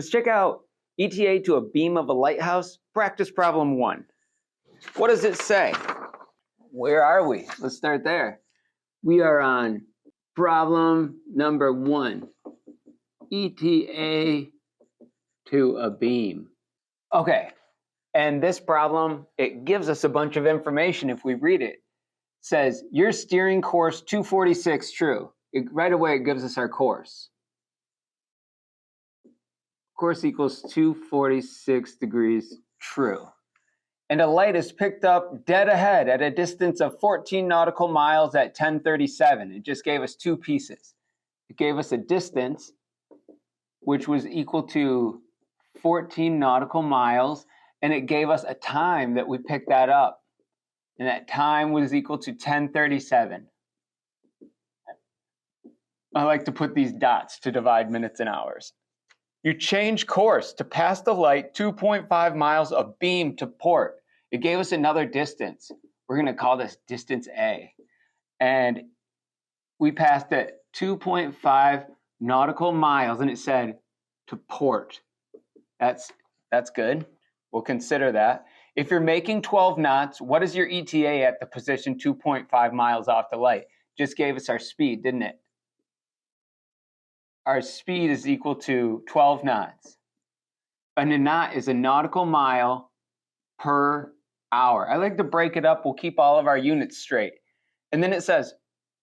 Let's check out ETA to a beam of a lighthouse, practice problem 1. What does it say? Where are we? Let's start there. We are on problem number 1, ETA to a beam. Okay, and this problem, it gives us a bunch of information if we read it. It says, your steering course 246 true. Right away it gives us our course. Course equals 246 degrees true. And a light is picked up dead ahead at a distance of 14 nautical miles at 10:37. It just gave us two pieces. It gave us a distance, which was equal to 14 nautical miles, and it gave us a time that we picked that up. And that time was equal to 10:37. I like to put these dots to divide minutes and hours. You change course to pass the light 2.5 miles abeam to port. It gave us another distance. We're going to call this distance A. And we passed it 2.5 nautical miles, and it said to port. That's good. We'll consider that. If you're making 12 knots, what is your ETA at the position 2.5 miles off the light? Just gave us our speed, didn't it? Our speed is equal to 12 knots. And a knot is a nautical mile per hour. I like to break it up. We'll keep all of our units straight. And then it says,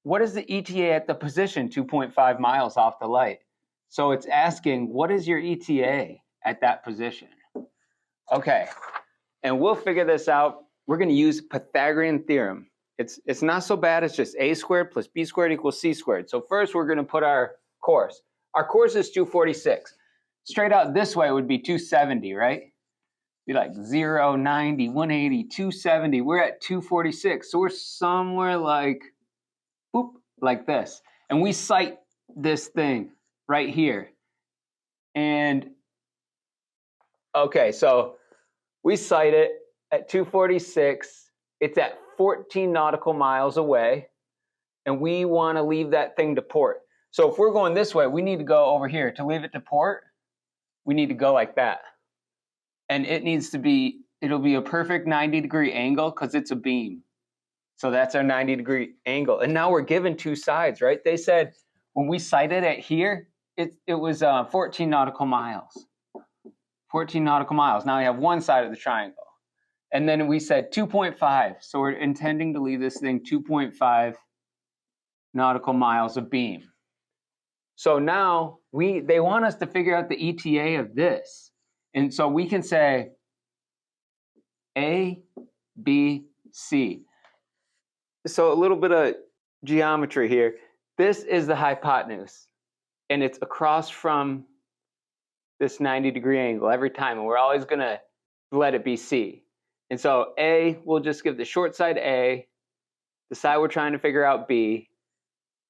what is the ETA at the position 2.5 miles off the light? So it's asking, what is your ETA at that position? Okay, and we'll figure this out. We're going to use Pythagorean theorem. It's not so bad. It's just a squared plus b squared equals c squared. So first we're going to put our course. Our course is 246. Straight out this way would be 270, right? Be like 0, 90, 180, 270. We're at 246. So we're somewhere like, boop, like this. And we sight this thing right here. And, okay, so we sight it at 246. It's at 14 nautical miles away. And we want to leave that thing to port. So if we're going this way, we need to go over here. To leave it to port, we need to go like that. And it needs to be, it'll be a perfect 90-degree angle because it's a beam. So that's our 90-degree angle. And now we're given two sides, right? They said when we sighted it here, it was 14 nautical miles. 14 nautical miles. Now we have one side of the triangle. And then we said 2.5. So we're intending to leave this thing 2.5 nautical miles abeam. So now they want us to figure out the ETA of this. And so we can say A, B, C. So a little bit of geometry here. This is the hypotenuse, and it's across from this 90-degree angle every time, and we're always going to let it be C. And so A, we'll just give the short side A, the side we're trying to figure out B,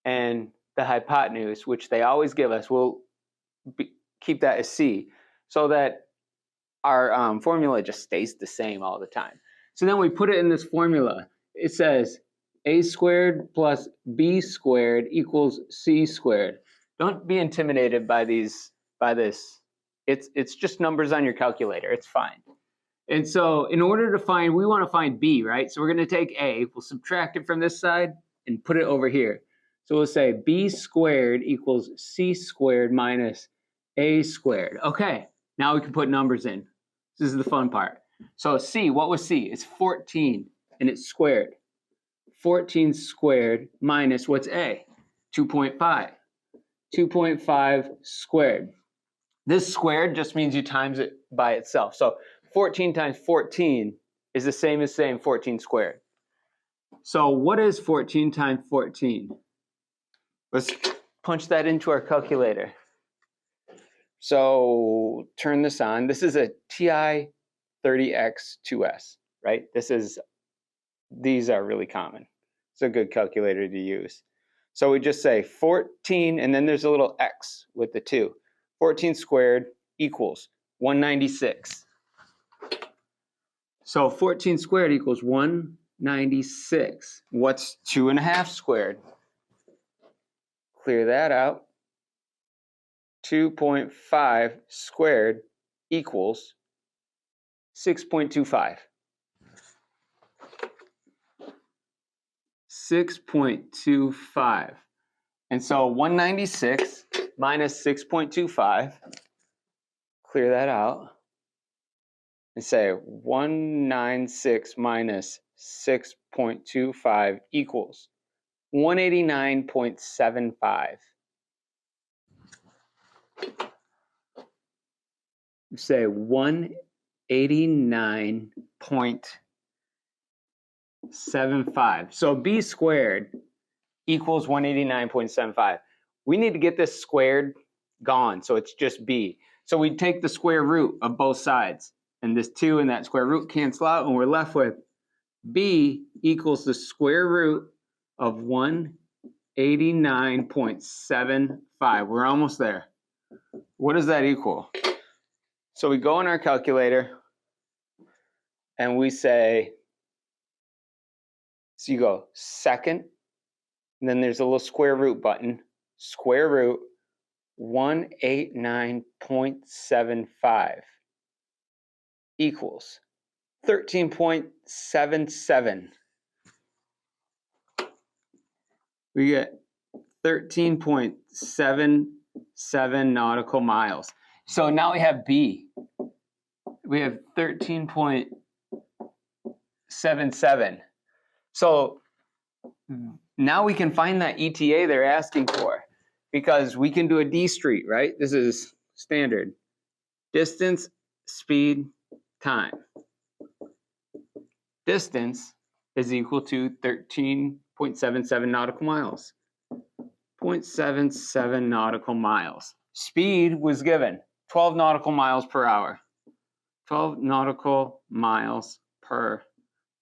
and the hypotenuse, which they always give us, we'll keep that as C, so that our formula just stays the same all the time. So then we put it in this formula. It says A squared plus B squared equals C squared. Don't be intimidated by this. It's just numbers on your calculator. It's fine. And so in order to find, we want to find B, right? So we're going to take A, we'll subtract it from this side and put it over here. So we'll say B squared equals C squared minus A squared. Okay, now we can put numbers in. This is the fun part. So C, what was C? It's 14, and it's squared. 14 squared minus what's A? 2.5. 2.5 squared. This squared just means you times it by itself. So 14 times 14 is the same as saying 14 squared. So what is 14 times 14? Let's punch that into our calculator. So turn this on. This is a TI 30X2S, right? These are really common. It's a good calculator to use. So we just say 14, and then there's a little X with the 2. 14 squared equals 196. So 14 squared equals 196. What's 2.5 squared? Clear that out. 2.5 squared equals 6.25. 6.25. And so 196 minus 6.25, clear that out, and say 196 minus 6.25 equals 189.75. Say 189.75. So b squared equals 189.75. We need to get this squared gone, so it's just b. So we take the square root of both sides, and this 2 and that square root cancel out, and we're left with b equals the square root of 189.75. We're almost there. What does that equal? So we go in our calculator, and we say, so you go second, and then there's a little square root button, square root 189.75 equals 13.77. We get 13.77 nautical miles. So now we have B. We have 13.77. So now we can find that ETA they're asking for, because we can do a D street, right? This is standard. Distance, speed, time. Distance is equal to 13.77 nautical miles. 0.77 nautical miles. Speed was given 12 nautical miles per hour. 12 nautical miles per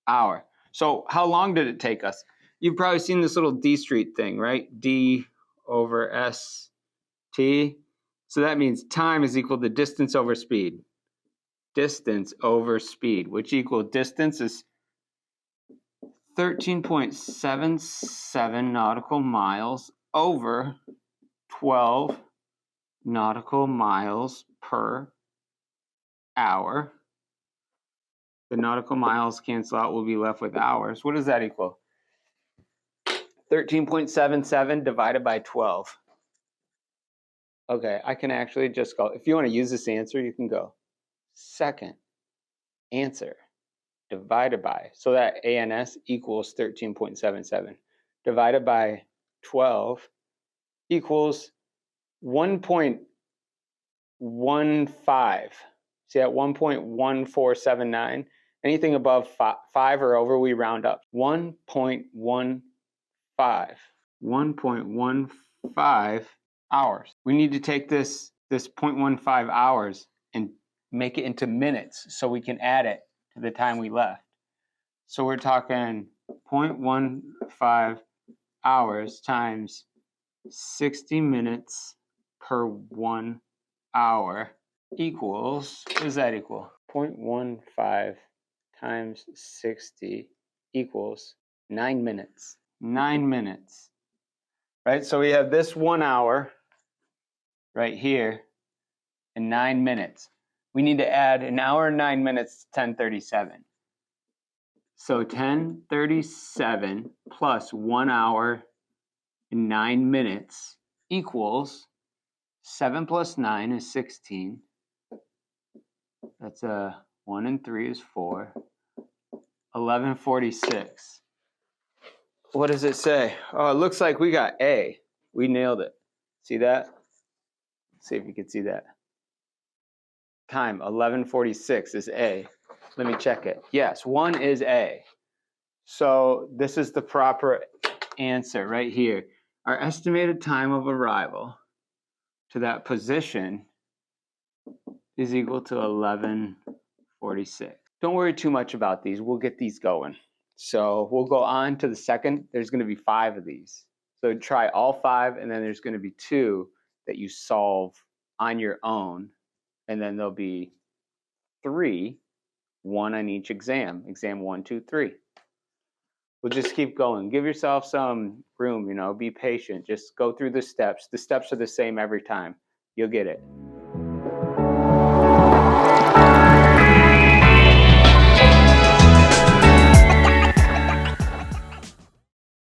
hour. So how long did it take us? You've probably seen this little D street thing, right? D over ST. So that means time is equal to distance over speed. Distance over speed, which equal distance is 13.77 nautical miles over 12 nautical miles per hour. The nautical miles cancel out, we'll be left with hours. What does that equal? 13.77 divided by 12. Okay, I can actually just go, if you want to use this answer, you can go second answer divided by, so that ANS equals 13.77 divided by 12 equals 1.15. See, at 1.1479, anything above 5 or over, we round up. 1.15. 1.15 hours. We need to take this 0.15 hours and make it into minutes so we can add it to the time we left. So we're talking 0.15 hours times 60 minutes per 1 hour equals, what does that equal? 0.15 times 60 equals 9 minutes. 9 minutes, right? So we have this 1 hour right here and 9 minutes. We need to add an hour and 9 minutes to 1037. So 1037 plus 1 hour and 9 minutes equals 7 plus 9 is 16. That's 1 and 3 is 4. 1146. What does it say? Oh, it looks like we got A. We nailed it. See that? Let's see if you can see that. Time 1146 is A. Let me check it. Yes, 1 is A. So this is the proper answer right here. Our estimated time of arrival to that position is equal to 1146. Don't worry too much about these. We'll get these going. So we'll go on to the second. There's going to be 5 of these. So try all 5, and then there's going to be 2 that you solve on your own. And then there'll be 3, 1 on each exam. Exam 1, 2, 3. We'll just keep going. Give yourself some room, be patient. Just go through the steps. The steps are the same every time. You'll get it.